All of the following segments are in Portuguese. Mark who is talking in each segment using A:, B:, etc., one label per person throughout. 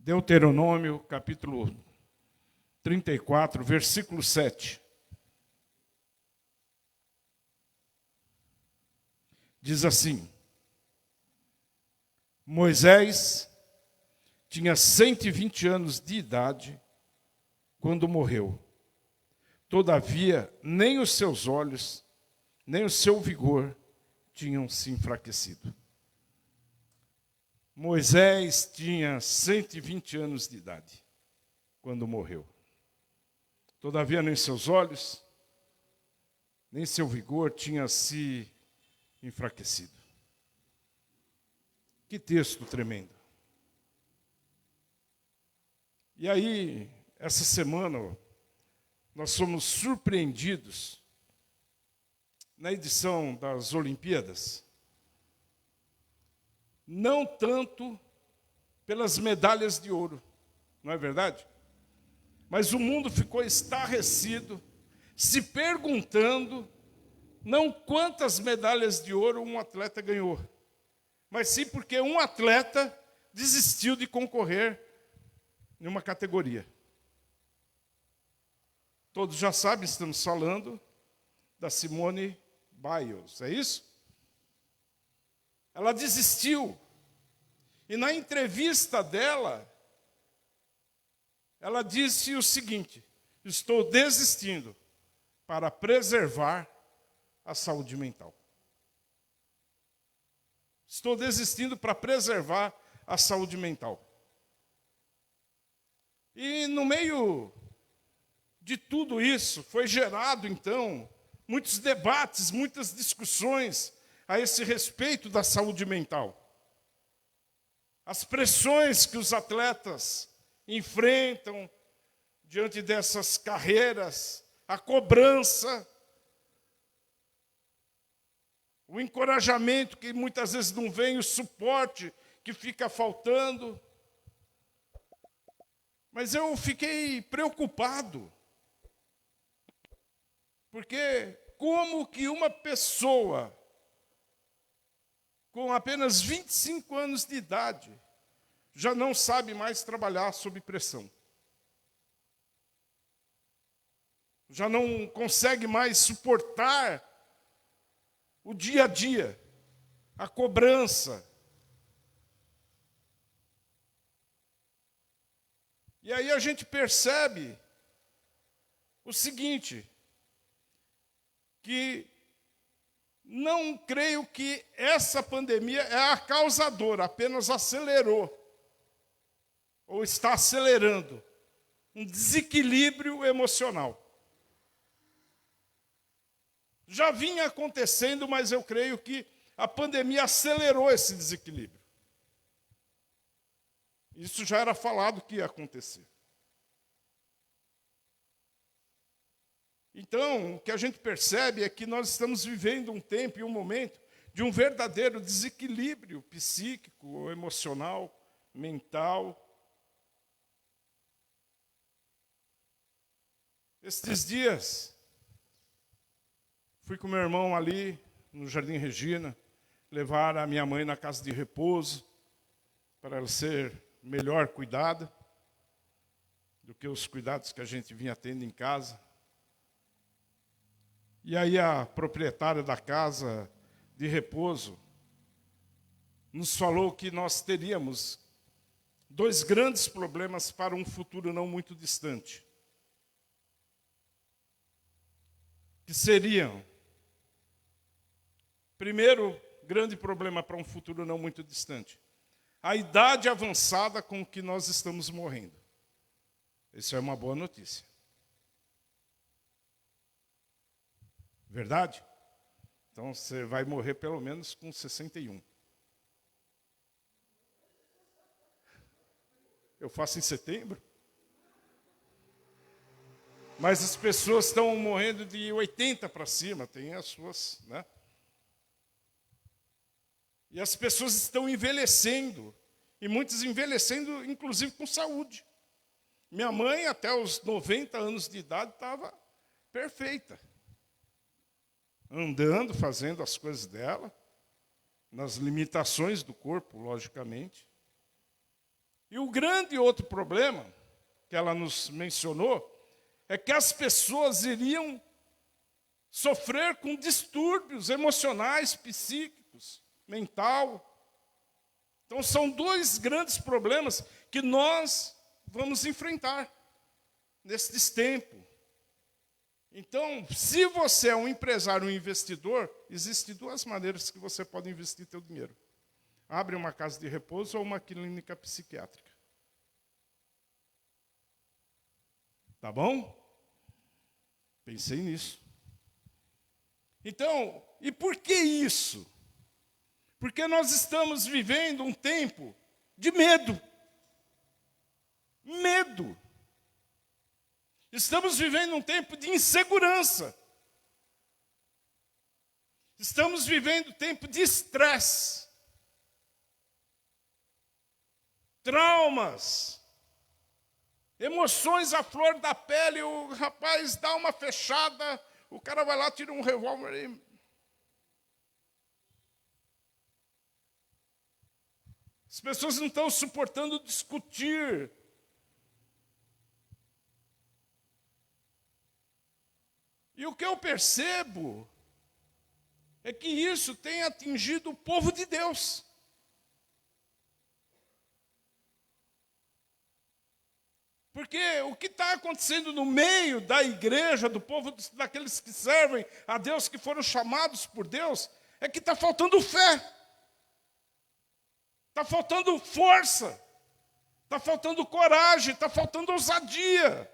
A: Deuteronômio, capítulo 34, versículo 7. Diz assim: Moisés tinha 120 anos de idade quando morreu. Todavia, nem os seus olhos, nem o seu vigor tinham se enfraquecido. Moisés tinha 120 anos de idade quando morreu. Todavia, nem seus olhos, nem seu vigor tinha se enfraquecido. Que texto tremendo. E aí, essa semana, nós fomos surpreendidos na edição das Olimpíadas, não tanto pelas medalhas de ouro, não é verdade? Mas o mundo ficou estarrecido, se perguntando, não quantas medalhas de ouro um atleta ganhou, mas sim porque um atleta desistiu de concorrer em uma categoria. Todos já sabem, estamos falando da Simone Biles, é isso? Ela desistiu. E na entrevista dela, ela disse o seguinte: estou desistindo para preservar a saúde mental. Estou desistindo para preservar a saúde mental. E no meio de tudo isso, foi gerado, então, muitos debates, muitas discussões a esse respeito da saúde mental. As pressões que os atletas enfrentam diante dessas carreiras, a cobrança, o encorajamento que muitas vezes não vem, o suporte que fica faltando. Mas eu fiquei preocupado, porque como que uma pessoa com apenas 25 anos de idade já não sabe mais trabalhar sob pressão? Já não consegue mais suportar o dia a dia, a cobrança. E aí a gente percebe o seguinte, que não creio que essa pandemia é a causadora, apenas acelerou, ou está acelerando, um desequilíbrio emocional. Já vinha acontecendo, mas eu creio que a pandemia acelerou esse desequilíbrio. Isso já era falado que ia acontecer. Então, o que a gente percebe é que nós estamos vivendo um tempo e um momento de um verdadeiro desequilíbrio psíquico, emocional, mental. Estes dias, fui com meu irmão ali no Jardim Regina, levar a minha mãe na casa de repouso, para ela ser melhor cuidada do que os cuidados que a gente vinha tendo em casa. E aí a proprietária da casa de repouso nos falou que nós teríamos dois grandes problemas para um futuro não muito distante. Que seriam, primeiro grande problema para um futuro não muito distante, a idade avançada com que nós estamos morrendo. Isso é uma boa notícia. Verdade? Então você vai morrer pelo menos com 61. Eu faço em setembro. Mas as pessoas estão morrendo de 80 para cima, tem as suas, né? E as pessoas estão envelhecendo, e muitas envelhecendo, inclusive com saúde. Minha mãe, até os 90 anos de idade, estava perfeita. Andando, fazendo as coisas dela, nas limitações do corpo, logicamente. E o grande outro problema que ela nos mencionou é que as pessoas iriam sofrer com distúrbios emocionais, psíquicos, mental. Então são dois grandes problemas que nós vamos enfrentar nesses tempos. Então, se você é um empresário, um investidor, existem duas maneiras que você pode investir seu dinheiro. Abre uma casa de repouso ou uma clínica psiquiátrica. Tá bom? Pensei nisso. Então, e por que isso? Porque nós estamos vivendo um tempo de medo. Medo. Estamos vivendo um tempo de insegurança. Estamos vivendo um tempo de estresse. Traumas. Emoções à flor da pele. O rapaz dá uma fechada, o cara vai lá, tira um revólver e... As pessoas não estão suportando discutir. E o que eu percebo é que isso tem atingido o povo de Deus. Porque o que está acontecendo no meio da igreja, do povo, daqueles que servem a Deus, que foram chamados por Deus, é que está faltando fé. Está faltando força. Está faltando coragem, está faltando ousadia.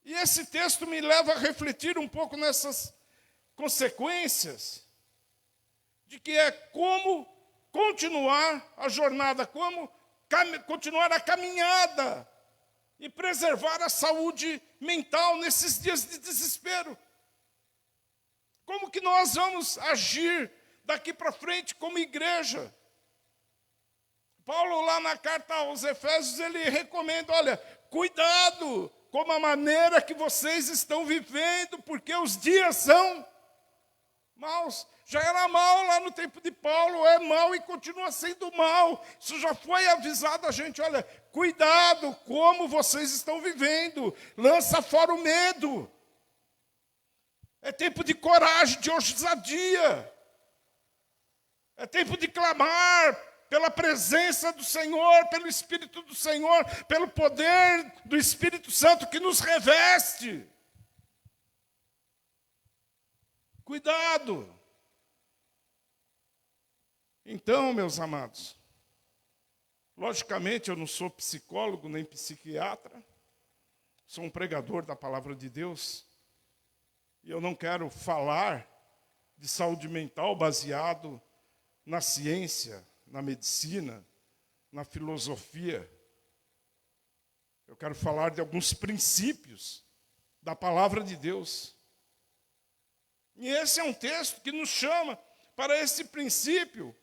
A: E esse texto me leva a refletir um pouco nessas consequências de que é como continuar a jornada, como continuar a caminhada e preservar a saúde mental nesses dias de desespero. Como que nós vamos agir daqui para frente como igreja? Paulo, lá na carta aos Efésios, ele recomenda, olha, cuidado com a maneira que vocês estão vivendo, porque os dias são maus. Já era mal lá no tempo de Paulo, é mal e continua sendo mal. Isso já foi avisado a gente, olha, cuidado como vocês estão vivendo. Lança fora o medo. É tempo de coragem, de ousadia. É tempo de clamar pela presença do Senhor, pelo Espírito do Senhor, pelo poder do Espírito Santo que nos reveste. Cuidado. Então, meus amados, logicamente eu não sou psicólogo nem psiquiatra, sou um pregador da palavra de Deus, e eu não quero falar de saúde mental baseado na ciência, na medicina, na filosofia. Eu quero falar de alguns princípios da palavra de Deus. E esse é um texto que nos chama para esse princípio,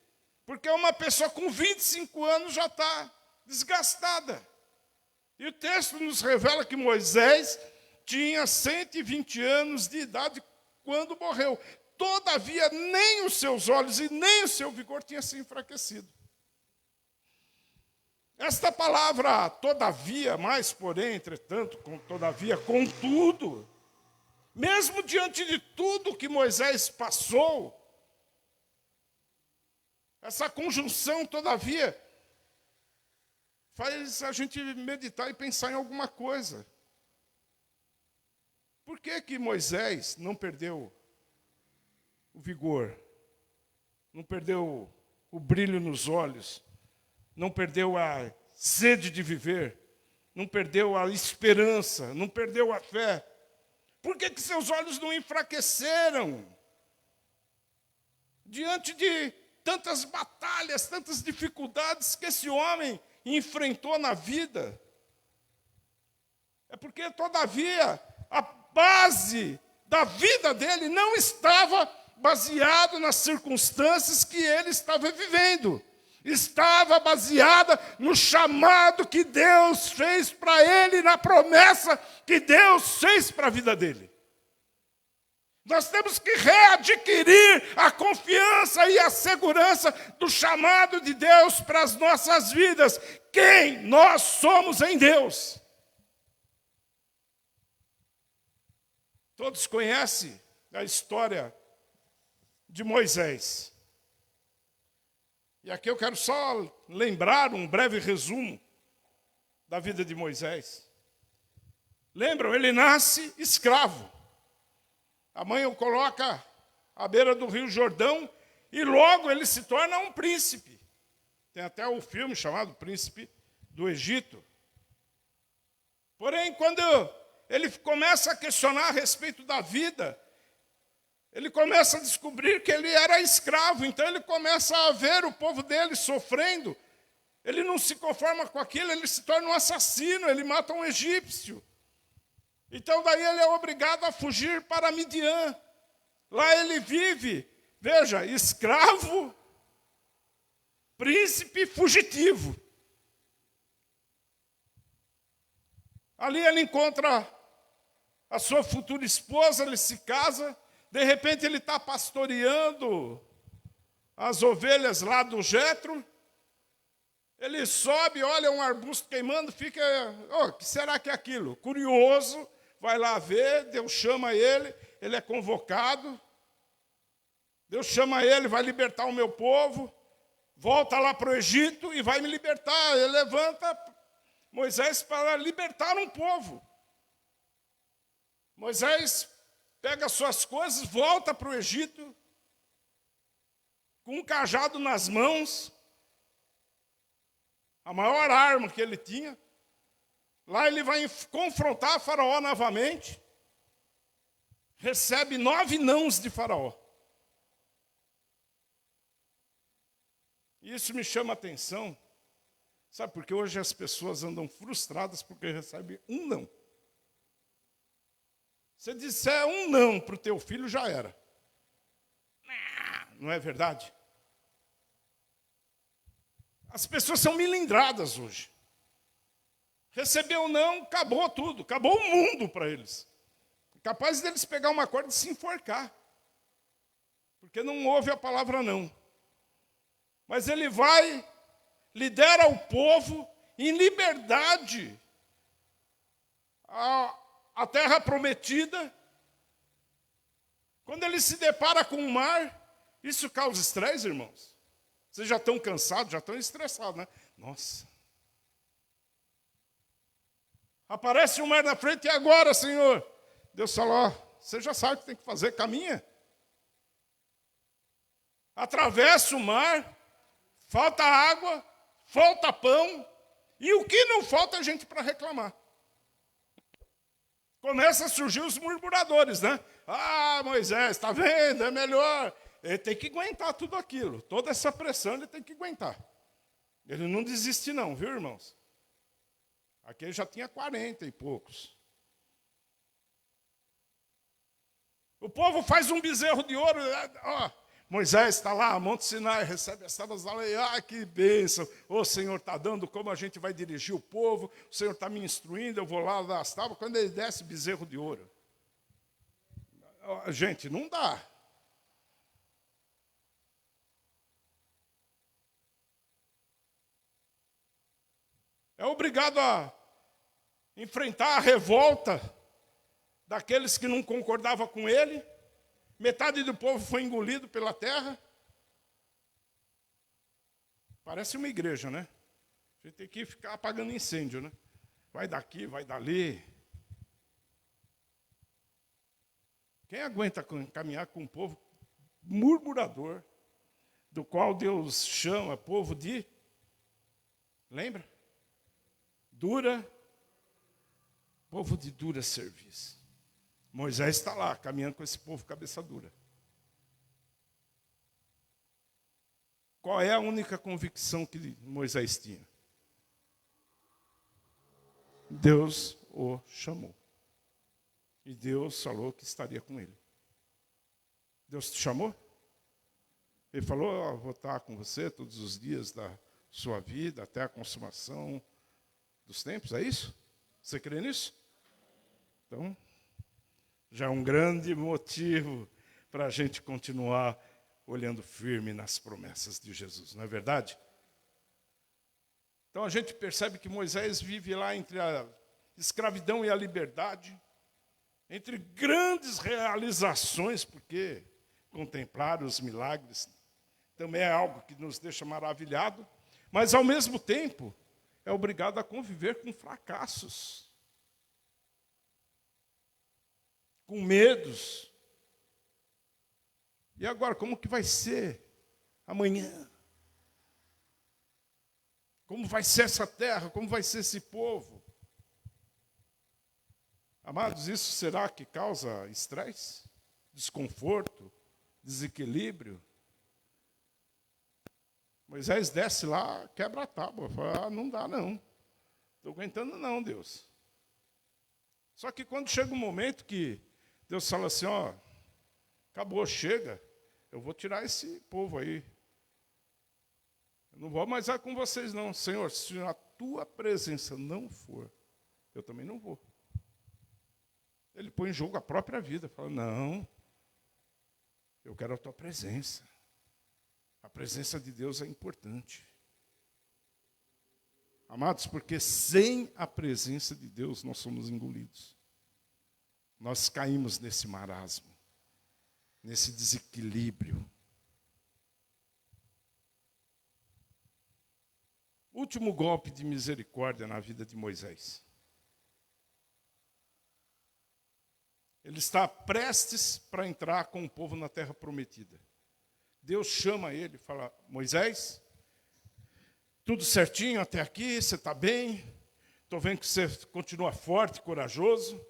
A: porque uma pessoa com 25 anos já está desgastada. E o texto nos revela que Moisés tinha 120 anos de idade quando morreu. Todavia, nem os seus olhos e nem o seu vigor tinham se enfraquecido. Esta palavra, todavia, mais porém, entretanto, todavia, contudo, mesmo diante de tudo que Moisés passou, essa conjunção, todavia, faz a gente meditar e pensar em alguma coisa. Por que que Moisés não perdeu o vigor, não perdeu o brilho nos olhos, não perdeu a sede de viver, não perdeu a esperança, não perdeu a fé? Por que que seus olhos não enfraqueceram diante de tantas batalhas, tantas dificuldades que esse homem enfrentou na vida? É porque, todavia, a base da vida dele não estava baseado nas circunstâncias que ele estava vivendo. Estava baseada no chamado que Deus fez para ele, na promessa que Deus fez para a vida dele. Nós temos que readquirir a confiança e a segurança do chamado de Deus para as nossas vidas. Quem nós somos em Deus. Todos conhecem a história de Moisés. E aqui eu quero só lembrar um breve resumo da vida de Moisés. Lembram? Ele nasce escravo. A mãe o coloca à beira do rio Jordão e logo ele se torna um príncipe. Tem até o filme chamado Príncipe do Egito. Porém, quando ele começa a questionar a respeito da vida, ele começa a descobrir que ele era escravo. Então ele começa a ver o povo dele sofrendo. Ele não se conforma com aquilo, ele se torna um assassino, ele mata um egípcio. Então daí ele é obrigado a fugir para Midian. Lá ele vive, veja, escravo, príncipe fugitivo. Ali ele encontra a sua futura esposa, ele se casa, de repente ele está pastoreando as ovelhas lá do Jetro. Ele sobe, olha um arbusto queimando, fica, o que será que é aquilo? Curioso. Vai lá ver, Deus chama ele é convocado. Deus chama ele, vai libertar o meu povo. Volta lá para o Egito e vai me libertar. Ele levanta Moisés para libertar um povo. Moisés pega suas coisas, volta para o Egito, com um cajado nas mãos, a maior arma que ele tinha. Lá ele vai confrontar Faraó novamente. Recebe 9 nãos de Faraó. E isso me chama a atenção. Sabe por que hoje as pessoas andam frustradas porque recebem um não? Se disser um não para o teu filho, já era. Não é verdade? As pessoas são milindradas hoje. Recebeu não, acabou tudo, acabou o mundo para eles. Capaz deles pegar uma corda e se enforcar. Porque não ouve a palavra não. Mas ele vai, lidera o povo em liberdade. A terra prometida. Quando ele se depara com o mar, isso causa estresse, irmãos. Vocês já estão cansados, já estão estressados, né? Nossa. Aparece o mar na frente, e agora, Senhor? Deus falou, você já sabe o que tem que fazer, caminha. Atravessa o mar, falta água, falta pão, e o que não falta é gente para reclamar. Começa a surgir os murmuradores, né? Ah, Moisés, está vendo, é melhor. Ele tem que aguentar tudo aquilo, toda essa pressão ele tem que aguentar. Ele não desiste não, viu, irmãos? Aqui ele já tinha 40 e poucos. O povo faz um bezerro de ouro. Ó, Moisés está lá, Monte Sinai, recebe as tábuas da lei. Ah, que bênção. O Senhor está dando como a gente vai dirigir o povo. O Senhor está me instruindo, eu vou lá dar as tábuas. Quando ele desce, bezerro de ouro. Gente, não dá. É obrigado a enfrentar a revolta daqueles que não concordavam com ele. Metade do povo foi engolido pela terra. Parece uma igreja, né? A gente tem que ficar apagando incêndio, né? Vai daqui, vai dali. Quem aguenta caminhar com um povo murmurador, do qual Deus chama povo de... Lembra? Povo de dura serviço. Moisés está lá, caminhando com esse povo cabeça dura. Qual é a única convicção que Moisés tinha? Deus o chamou. E Deus falou que estaria com ele. Deus te chamou? Ele falou, vou estar com você todos os dias da sua vida, até a consumação dos tempos, é isso? Você crê nisso? Então, Já é um grande motivo para a gente continuar olhando firme nas promessas de Jesus, não é verdade? Então a gente percebe que Moisés vive lá entre a escravidão e a liberdade, entre grandes realizações, porque contemplar os milagres também é algo que nos deixa maravilhado, mas ao mesmo tempo é obrigado a conviver com fracassos, com medos. E agora, como que vai ser amanhã? Como vai ser essa terra? Como vai ser esse povo? Amados, isso será que causa estresse, desconforto, desequilíbrio? Moisés desce lá, quebra a tábua, fala, não dá não, estou aguentando não, Deus. Só que quando chega um momento que Deus fala assim, ó, acabou, chega, eu vou tirar esse povo aí. Eu não vou mais com vocês não. Senhor, se a tua presença não for, eu também não vou. Ele põe em jogo a própria vida, fala, não, eu quero a tua presença. A presença de Deus é importante. Amados, porque sem a presença de Deus nós somos engolidos. Nós caímos nesse marasmo, nesse desequilíbrio. Último golpe de misericórdia na vida de Moisés. Ele está prestes para entrar com o povo na terra prometida. Deus chama ele e fala, Moisés, tudo certinho até aqui, você está bem, estou vendo que você continua forte, corajoso.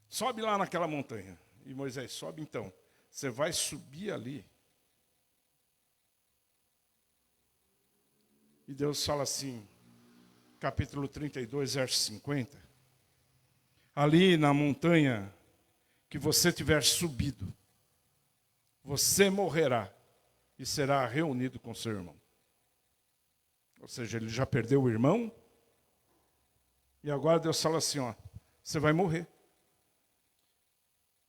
A: Sobe lá naquela montanha. E Moisés, sobe então. Você vai subir ali. E Deus fala assim, capítulo 32, verso 50. Ali na montanha que você tiver subido, você morrerá e será reunido com seu irmão. Ou seja, ele já perdeu o irmão. E agora Deus fala assim, ó, você vai morrer.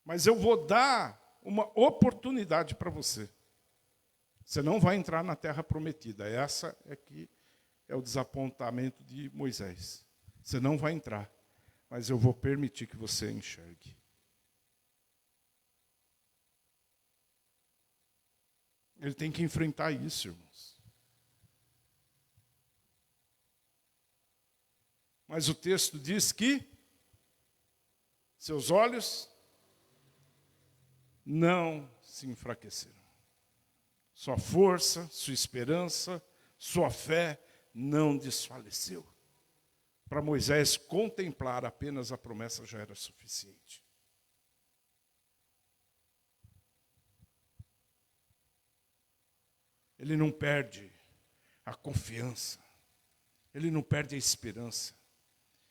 A: Mas eu vou dar uma oportunidade para você. Você não vai entrar na terra prometida. Essa é que é o desapontamento de Moisés. Você não vai entrar, mas eu vou permitir que você enxergue. Ele tem que enfrentar isso, irmãos. Mas o texto diz que seus olhos não se enfraqueceram. Sua força, sua esperança, sua fé não desfaleceu. Para Moisés contemplar apenas a promessa já era suficiente. Ele não perde a confiança, ele não perde a esperança,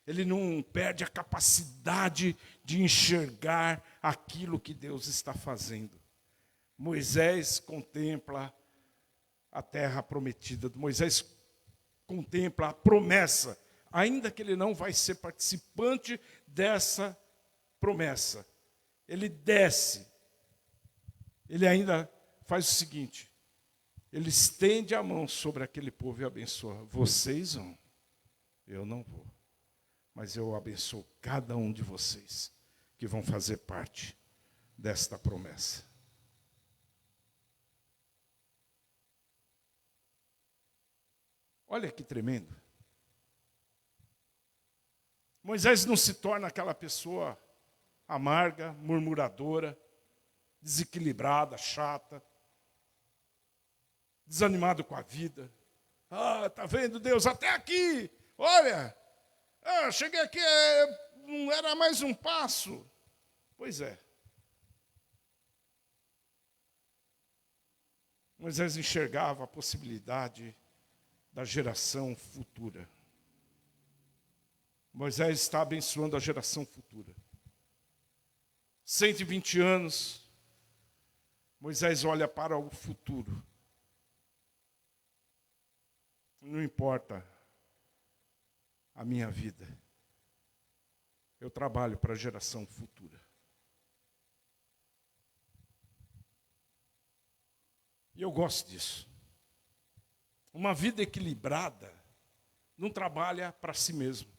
A: ele não perde a capacidade de enxergar aquilo que Deus está fazendo. Moisés contempla a terra prometida, Moisés contempla a promessa, ainda que ele não vai ser participante dessa promessa. Ele desce, ele ainda faz o seguinte, ele estende a mão sobre aquele povo e abençoa. Vocês vão, eu não vou, mas eu abençoo cada um de vocês que vão fazer parte desta promessa. Olha que tremendo. Moisés não se torna aquela pessoa amarga, murmuradora, desequilibrada, chata, desanimado com a vida. Ah, tá vendo, Deus, até aqui, olha, cheguei aqui, não era mais um passo. Pois é. Moisés enxergava a possibilidade da geração futura. Moisés está abençoando a geração futura. 120 anos, Moisés olha para o futuro. Não importa a minha vida. eu trabalho para a geração futura. E eu gosto disso. Uma vida equilibrada não trabalha para si mesmo.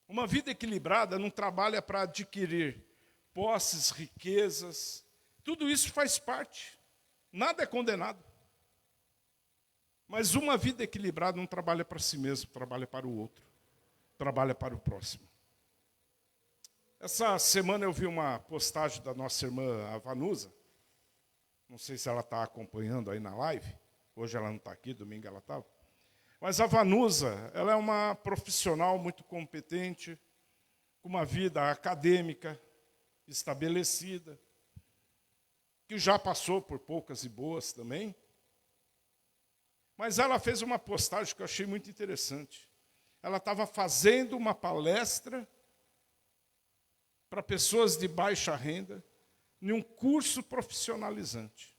A: Uma vida equilibrada não trabalha para adquirir posses, riquezas. Tudo isso faz parte. Nada é condenado. Mas uma vida equilibrada não trabalha para si mesmo, trabalha para o outro. Trabalha para o próximo. Essa semana eu vi uma postagem da nossa irmã a Vanusa. Não sei se ela está acompanhando aí na live. Hoje ela não está aqui, domingo ela estava. Mas a Vanusa, ela é uma profissional muito competente, com uma vida acadêmica estabelecida, que já passou por poucas e boas também. Mas ela fez uma postagem que eu achei muito interessante. Ela estava fazendo uma palestra para pessoas de baixa renda, em um curso profissionalizante.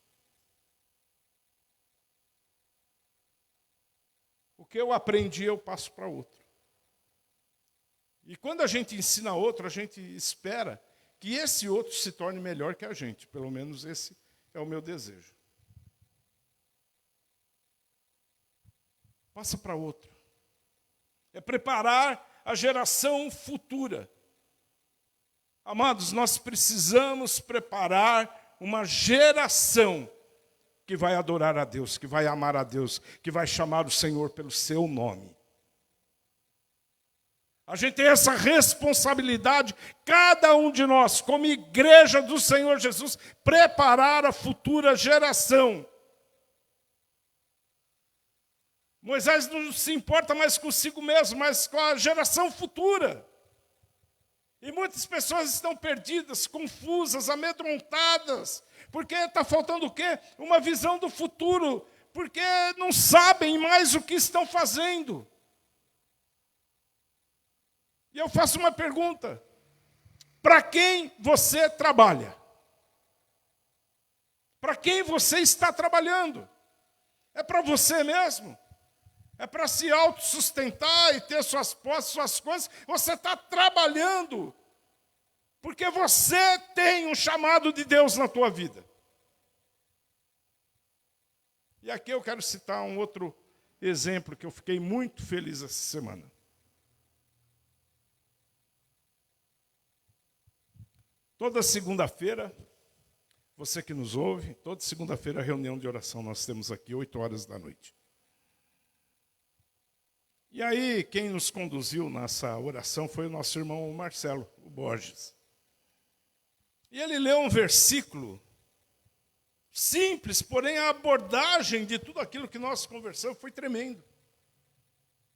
A: O que eu aprendi, eu passo para outro. E quando a gente ensina outro, a gente espera que esse outro se torne melhor que a gente. Pelo menos esse é o meu desejo. Passa para outro. É preparar a geração futura. Amados, nós precisamos preparar uma geração que vai adorar a Deus, que vai amar a Deus, que vai chamar o Senhor pelo seu nome. A gente tem essa responsabilidade, cada um de nós, como igreja do Senhor Jesus, preparar a futura geração. Moisés não se importa mais consigo mesmo, mas com a geração futura. E muitas pessoas estão perdidas, confusas, amedrontadas, porque está faltando o quê? Uma visão do futuro, porque não sabem mais o que estão fazendo. E eu faço uma pergunta: para quem você trabalha? Para quem você está trabalhando? É para você mesmo? É para se autossustentar e ter suas posses, suas coisas? Você está trabalhando porque você tem um chamado de Deus na tua vida. E aqui eu quero citar um outro exemplo que eu fiquei muito feliz essa semana. Toda segunda-feira, você que nos ouve, toda segunda-feira, reunião de oração nós temos aqui, 8h da noite. E aí, quem nos conduziu nessa oração foi o nosso irmão Marcelo, o Borges. E ele leu um versículo simples, porém a abordagem de tudo aquilo que nós conversamos foi tremendo.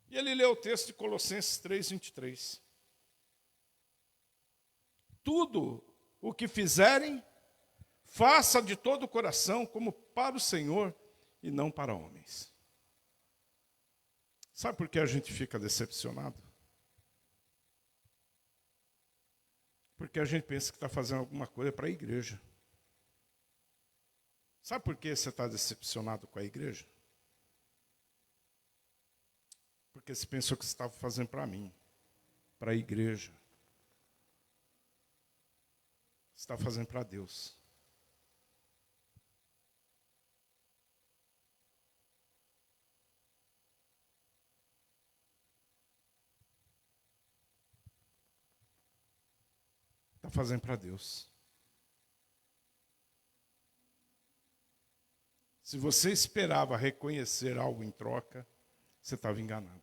A: E ele leu o texto de Colossenses 3:23. Tudo o que fizerem, faça de todo o coração, como para o Senhor e não para homens. Sabe por que a gente fica decepcionado? Porque a gente pensa que está fazendo alguma coisa para a igreja. Sabe por que você está decepcionado com a igreja? Porque você pensou que você estava fazendo para mim, para a igreja. Você está fazendo para Deus. Está fazendo para Deus. Se você esperava reconhecer algo em troca, você estava enganado.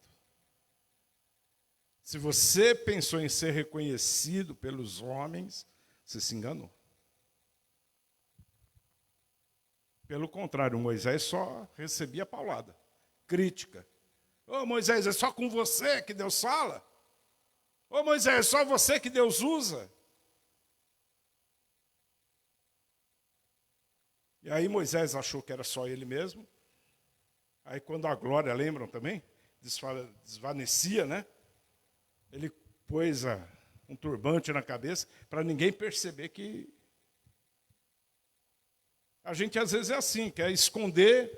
A: Se você pensou em ser reconhecido pelos homens, você se enganou. Pelo contrário, Moisés só recebia paulada, crítica. Ô Moisés, é só com você que Deus fala? Ô Moisés, é só você que Deus usa? E aí Moisés achou que era só ele mesmo. Aí quando a glória, lembram também? Desvanecia, né? Ele pôs um turbante na cabeça para ninguém perceber que... A gente às vezes é assim, quer esconder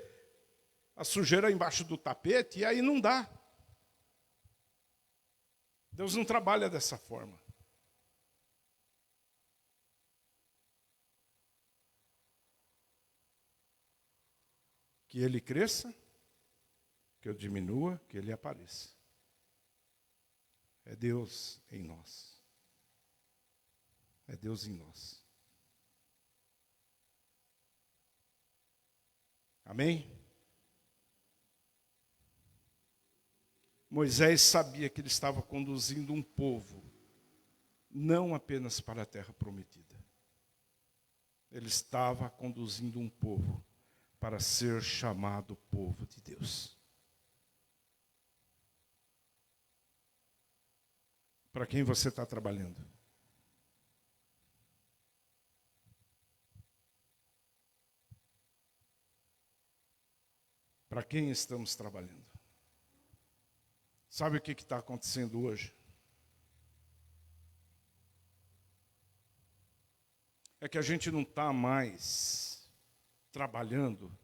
A: a sujeira embaixo do tapete e aí não dá. Deus não trabalha dessa forma. Que ele cresça, que eu diminua, que ele apareça. É Deus em nós. É Deus em nós. Amém? Moisés sabia que ele estava conduzindo um povo, não apenas para a terra prometida. Ele estava conduzindo um povo para ser chamado povo de Deus. Para quem você está trabalhando? Para quem estamos trabalhando? Sabe o que está acontecendo hoje? É que a gente não está mais trabalhando.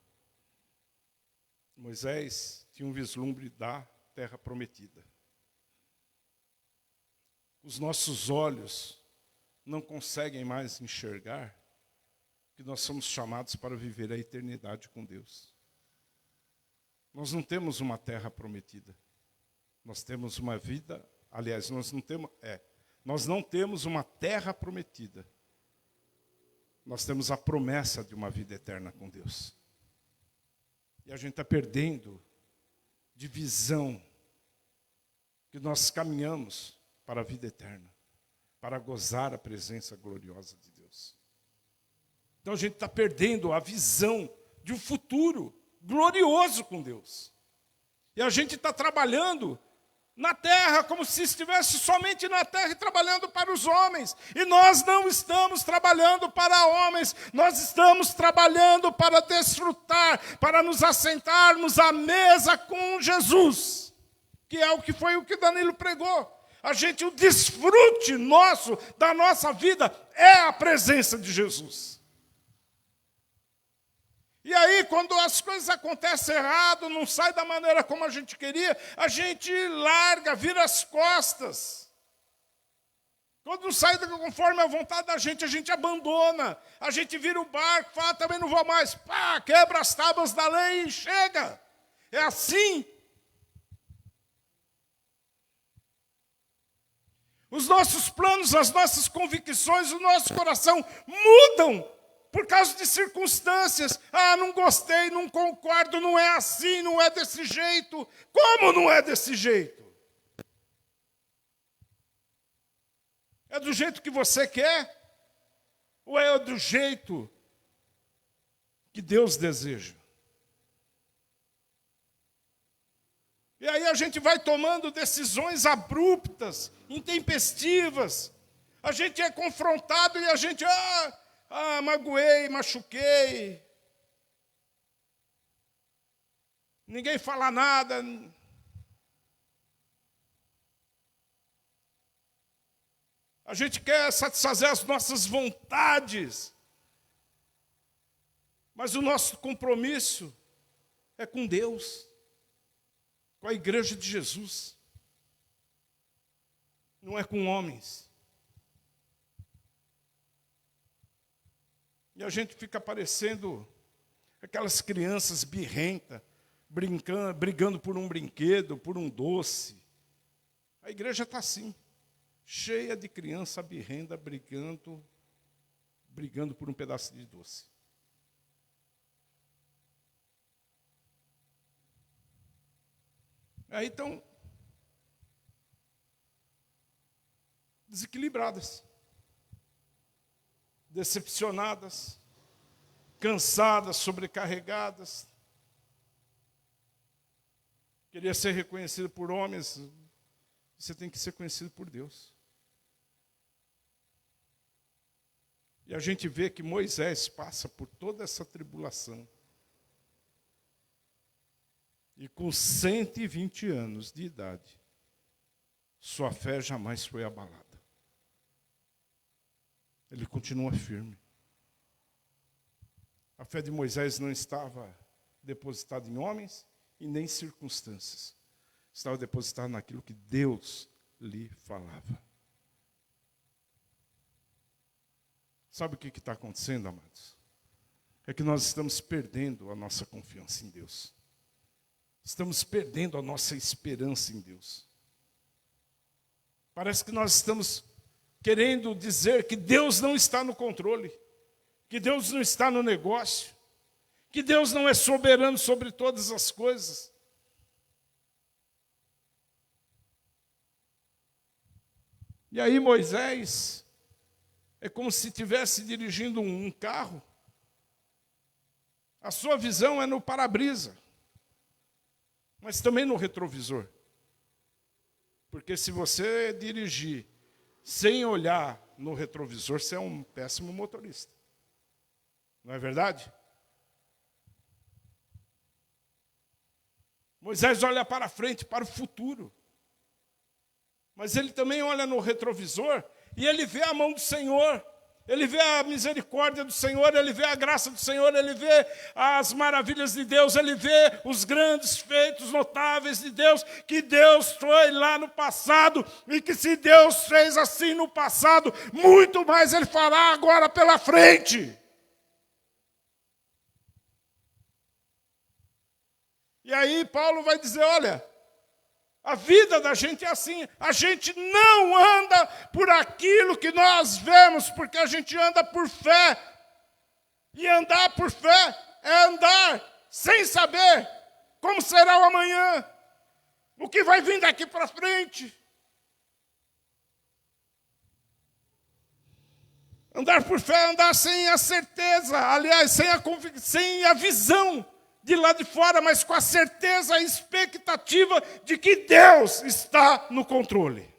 A: Moisés tinha um vislumbre da terra prometida. Os nossos olhos não conseguem mais enxergar que nós somos chamados para viver a eternidade com Deus. Nós não temos uma terra prometida. Nós temos uma vida, aliás, nós não temos uma terra prometida. Nós temos a promessa de uma vida eterna com Deus. E a gente está perdendo de visão que nós caminhamos para a vida eterna, para gozar a presença gloriosa de Deus. Então a gente está perdendo a visão de um futuro glorioso com Deus. E a gente está trabalhando na terra, como se estivesse somente na terra e trabalhando para os homens. E nós não estamos trabalhando para homens, nós estamos trabalhando para desfrutar, para nos assentarmos à mesa com Jesus, que é o que Danilo pregou. O desfrute nosso, da nossa vida, é a presença de Jesus. E aí, quando as coisas acontecem errado, não sai da maneira como a gente queria, a gente larga, vira as costas. Quando não sai conforme a vontade da gente, a gente abandona. A gente vira o barco, fala, também não vou mais. Pá, quebra as tábuas da lei e chega. É assim. Os nossos planos, as nossas convicções, o nosso coração mudam por causa de circunstâncias. Ah, não gostei, não concordo, não é assim, não é desse jeito. Como não é desse jeito? É do jeito que você quer? Ou é do jeito que Deus deseja? E aí a gente vai tomando decisões abruptas, intempestivas. A gente é confrontado e a gente... magoei, machuquei. Ninguém fala nada. A gente quer satisfazer as nossas vontades. Mas o nosso compromisso é com Deus, com a igreja de Jesus. Não é com homens. E a gente fica parecendo aquelas crianças birrentas, brigando por um brinquedo, por um doce. A igreja está assim, cheia de criança birrenta, brigando por um pedaço de doce. Aí estão desequilibradas, decepcionadas, cansadas, sobrecarregadas. Queria ser reconhecido por homens, você tem que ser conhecido por Deus. E a gente vê que Moisés passa por toda essa tribulação. E com 120 anos de idade, sua fé jamais foi abalada. Ele continua firme. A fé de Moisés não estava depositada em homens e nem em circunstâncias. Estava depositada naquilo que Deus lhe falava. Sabe o que está acontecendo, amados? É que nós estamos perdendo a nossa confiança em Deus. Estamos perdendo a nossa esperança em Deus. Parece que nós estamos querendo dizer que Deus não está no controle, que Deus não está no negócio, que Deus não é soberano sobre todas as coisas. E aí Moisés é como se estivesse dirigindo um carro. A sua visão é no para-brisa, mas também no retrovisor. Porque se você dirigir sem olhar no retrovisor, você é um péssimo motorista. Não é verdade? Moisés olha para frente, para o futuro. Mas ele também olha no retrovisor e ele vê a mão do Senhor. Ele vê a misericórdia do Senhor, ele vê a graça do Senhor, ele vê as maravilhas de Deus, ele vê os grandes feitos notáveis de Deus, que Deus foi lá no passado, e que se Deus fez assim no passado, muito mais Ele fará agora pela frente. E aí Paulo vai dizer, olha, a vida da gente é assim, a gente não anda por aquilo que nós vemos, porque a gente anda por fé. E andar por fé é andar sem saber como será o amanhã, o que vai vir daqui para frente. Andar por fé é andar sem a certeza, aliás, sem a visão de lá de fora, mas com a certeza, a expectativa de que Deus está no controle.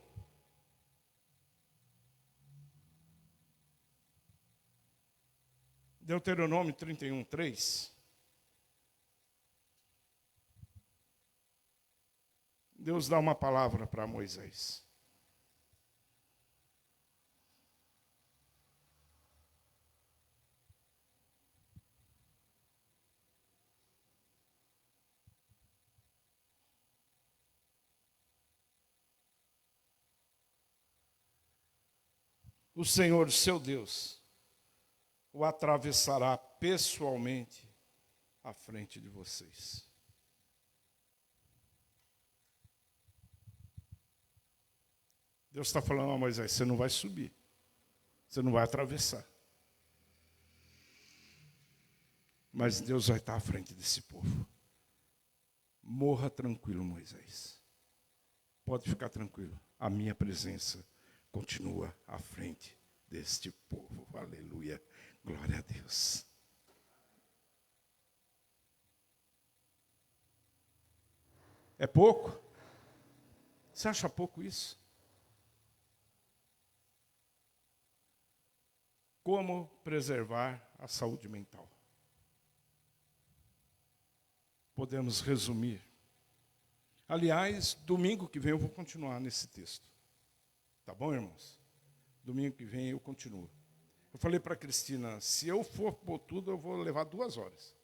A: Deuteronômio 31, 3. Deus dá uma palavra para Moisés. O Senhor, seu Deus, o atravessará pessoalmente à frente de vocês. Deus está falando a Moisés, você não vai subir, você não vai atravessar. Mas Deus vai estar à frente desse povo. Morra tranquilo, Moisés. Pode ficar tranquilo, a minha presença continua à frente deste povo. Aleluia. Glória a Deus. É pouco? Você acha pouco isso? Como preservar a saúde mental? Podemos resumir. Aliás, domingo que vem eu vou continuar nesse texto. Tá bom, irmãos? Domingo que vem eu continuo. Eu falei para a Cristina, se eu for por tudo, eu vou levar 2 horas.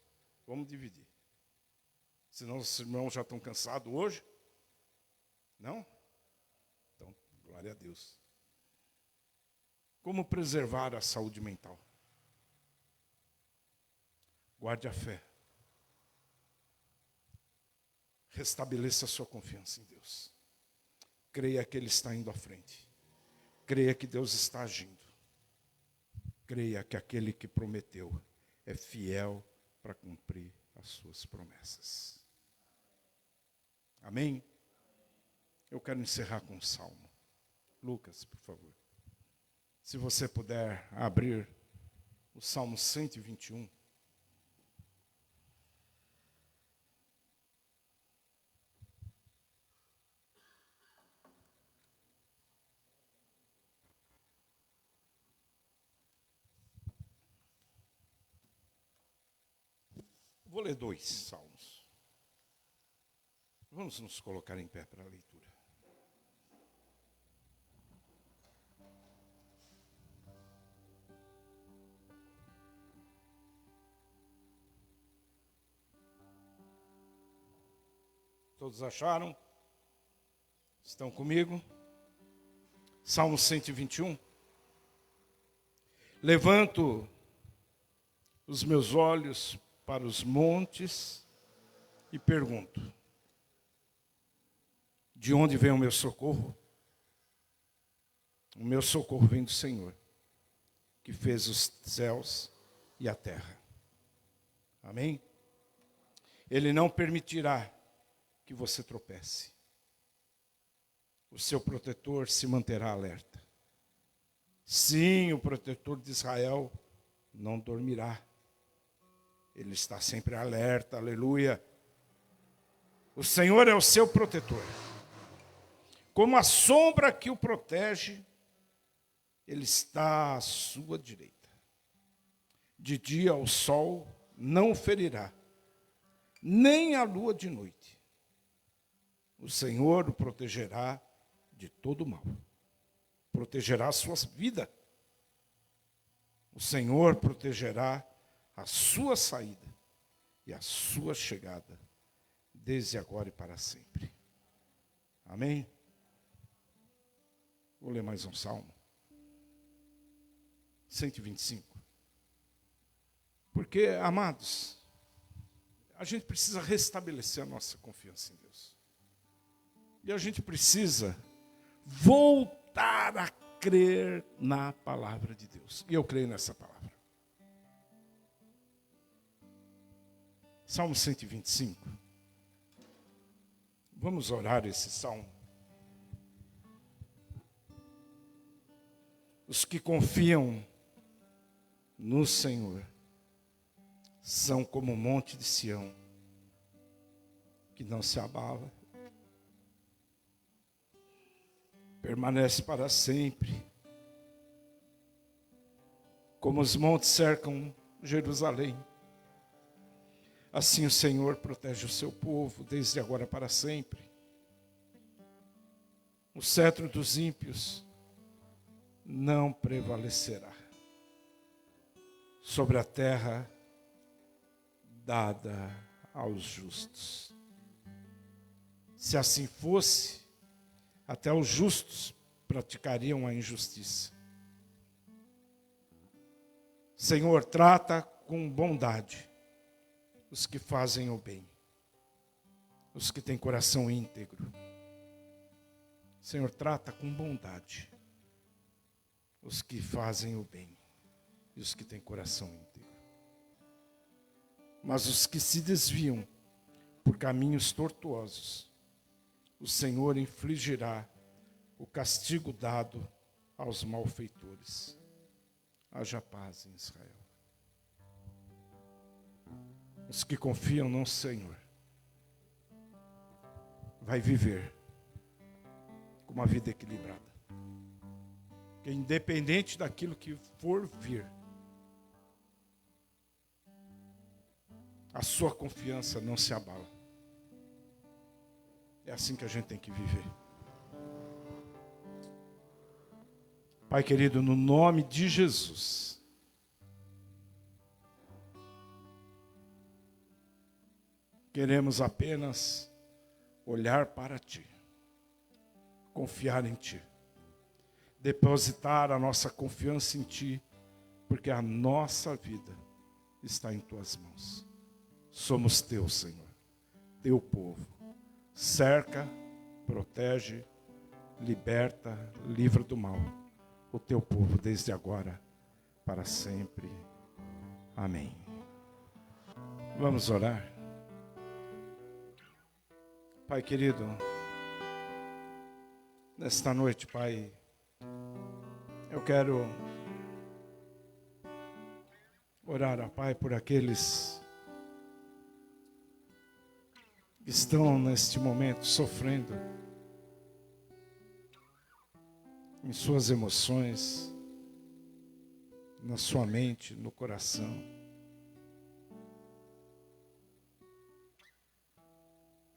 A: Vamos dividir. Senão os irmãos já estão cansados hoje. Não? Então, glória a Deus. Como preservar a saúde mental? Guarde a fé. Restabeleça a sua confiança em Deus. Creia que Ele está indo à frente. Creia que Deus está agindo. Creia que aquele que prometeu é fiel para cumprir as suas promessas. Amém? Eu quero encerrar com um salmo. Lucas, por favor. Se você puder abrir o Salmo 121. Vou ler 2 salmos. Vamos nos colocar em pé para a leitura. Todos acharam? Estão comigo? Salmo 121. Levanto os meus olhos para os montes e pergunto: de onde vem o meu socorro? O meu socorro vem do Senhor, que fez os céus e a terra. Amém? Ele não permitirá que você tropece. O seu protetor se manterá alerta. Sim, o protetor de Israel não dormirá. Ele está sempre alerta, aleluia. O Senhor é o seu protetor. Como a sombra que o protege, Ele está à sua direita. De dia o sol não o ferirá, nem a lua de noite. O Senhor o protegerá de todo mal. Protegerá a sua vida. O Senhor protegerá a sua saída e a sua chegada, desde agora e para sempre. Amém? Vou ler mais um salmo. 125. Porque, amados, a gente precisa restabelecer a nossa confiança em Deus. E a gente precisa voltar a crer na palavra de Deus. E eu creio nessa palavra. Salmo 125. Vamos orar esse salmo. Os que confiam no Senhor são como o monte de Sião, que não se abala, permanece para sempre. Como os montes cercam Jerusalém, assim o Senhor protege o seu povo, desde agora para sempre. O cetro dos ímpios não prevalecerá sobre a terra dada aos justos. Se assim fosse, até os justos praticariam a injustiça. Senhor, trata com bondade os que fazem o bem, os que têm coração íntegro. Senhor, trata com bondade os que fazem o bem e os que têm coração íntegro. Mas os que se desviam por caminhos tortuosos, o Senhor infligirá o castigo dado aos malfeitores. Haja paz em Israel. Os que confiam no Senhor vai viver com uma vida equilibrada. Que independente daquilo que for vir, a sua confiança não se abala. É assim que a gente tem que viver. Pai querido, no nome de Jesus, queremos apenas olhar para Ti, confiar em Ti, depositar a nossa confiança em Ti, porque a nossa vida está em Tuas mãos. Somos Teus, Senhor, Teu povo. Cerca, protege, liberta, livra do mal o Teu povo desde agora para sempre. Amém. Vamos orar. Pai querido, nesta noite, Pai, eu quero orar, ó Pai, por aqueles que estão neste momento sofrendo em suas emoções, na sua mente, no coração.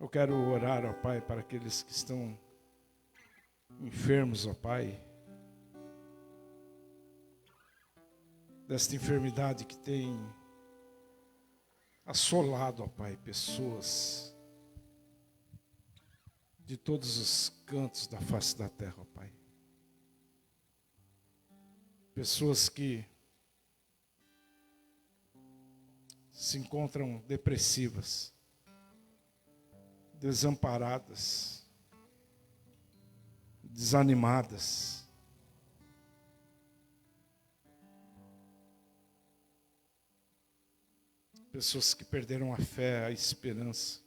A: Eu quero orar, ó Pai, para aqueles que estão enfermos, ó Pai, desta enfermidade que tem assolado, ó Pai, pessoas de todos os cantos da face da terra, ó Pai. Pessoas que se encontram depressivas, desamparadas, desanimadas. Pessoas que perderam a fé, a esperança.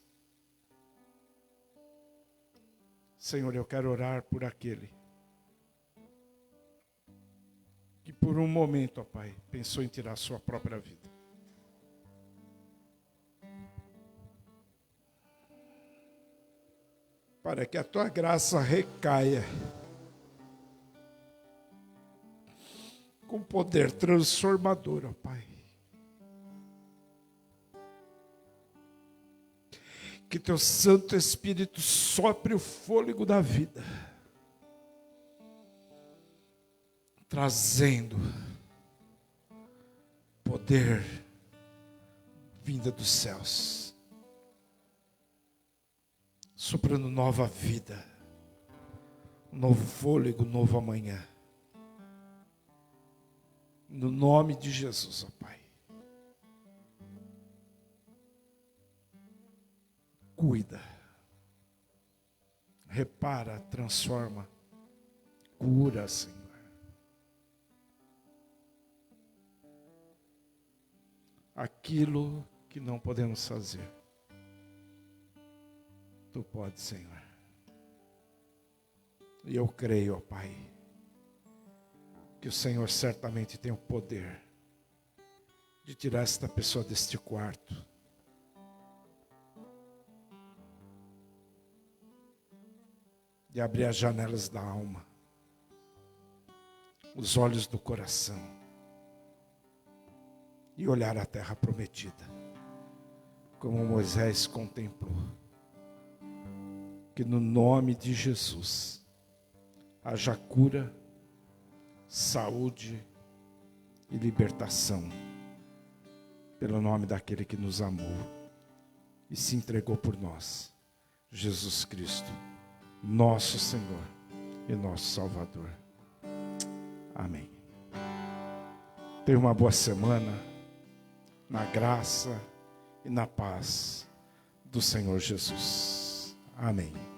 A: Senhor, eu quero orar por aquele que por um momento, ó Pai, pensou em tirar a sua própria vida. Para que a tua graça recaia com poder transformador, ó Pai. Que teu Santo Espírito sopre o fôlego da vida, trazendo poder vinda dos céus, soprando nova vida, um novo fôlego, um novo amanhã. No nome de Jesus, ó Pai. Cuida, repara, transforma, cura, Senhor. Aquilo que não podemos fazer, Tu podes, Senhor. E eu creio, ó Pai, que o Senhor certamente tem o poder de tirar esta pessoa deste quarto, de abrir as janelas da alma, os olhos do coração, e olhar a terra prometida, como Moisés contemplou. Que no nome de Jesus haja cura, saúde e libertação, pelo nome daquele que nos amou e se entregou por nós, Jesus Cristo, nosso Senhor e nosso Salvador. Amém. Tenha uma boa semana, na graça e na paz do Senhor Jesus. Amém.